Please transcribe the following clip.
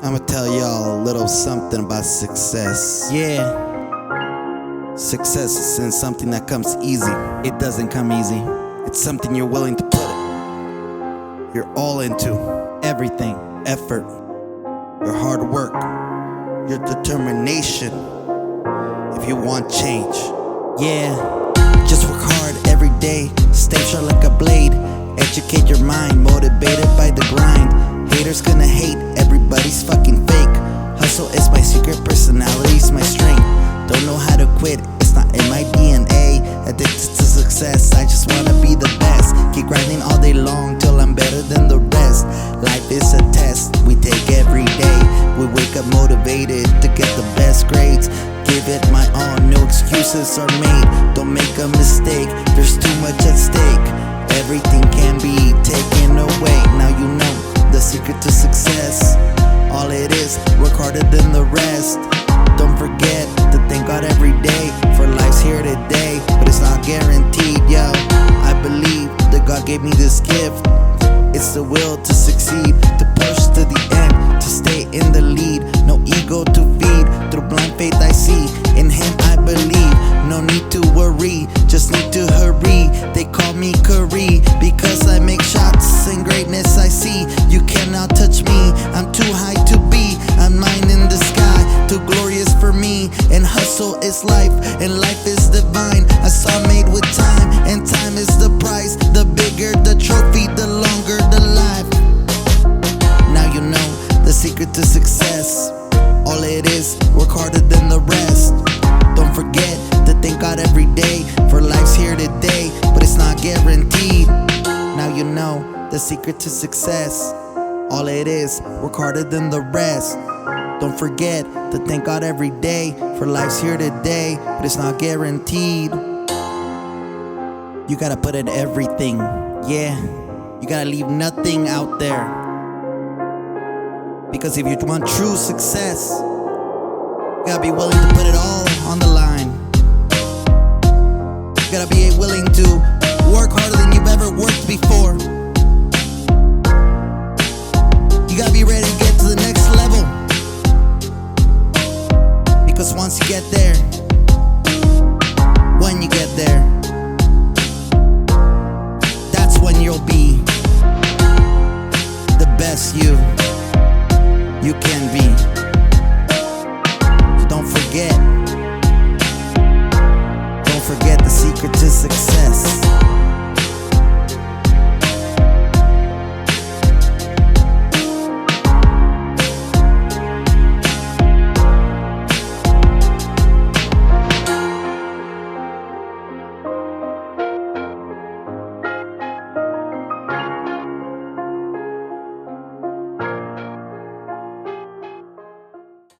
I'ma tell y'all a little something about success. Yeah. Success isn't something that comes easy. It doesn't come easy. It's something you're willing to put your all into. Everything. Effort. Your hard work. Your determination. If you want change. Yeah. Just work hard every day. Stay sharp like a blade. Educate your mind. Motivated by the grind. Haters gonna hate. Everybody's fucking fake. Hustle is my secret. Personality's my strength. Don't know how to quit, it's not in my DNA. Addicted to success, I just wanna be the best. Keep grinding all day long till I'm better than the rest. Life is a test we take every day. We wake up motivated to get the best grades. Give it my all, no excuses are made. Don't make a mistake, there's too much at stake. Everything can be taken away. Now you know the secret to success. All it is, work harder than the rest. Don't forget to thank God every day for life's here today, but it's not guaranteed, yo. I believe that God gave me this gift. It's the will to succeed, to push to the end, to stay in the lead. No ego to feed, through blind faith I see. In Him I believe, no need to worry, just need to hurry. They call me Curry because I make shots and greatness I see. You cannot touch me, I'm too high to be. I'm mine in the sky, too glorious for me. And hustle is life, and life is divine. A song made with time, and time is the prize. The bigger the trophy, the longer the life. Now you know the secret to success. All it is, work harder than the rest. Don't forget to thank God every day for life's here today, but it's not guaranteed. Now you know the secret to success. All it is, work harder than the rest. Don't forget to thank God every day for life's here today, but it's not guaranteed. You gotta put in everything, yeah. You gotta leave nothing out there. Because if you want true success, you gotta be willing to put it all on the line. You gotta be willing to work harder than you've ever worked before. You gotta be ready to get to the next level. Because once you get there, when you get there, that's when you'll be the best you can be. So don't forget the secret to success.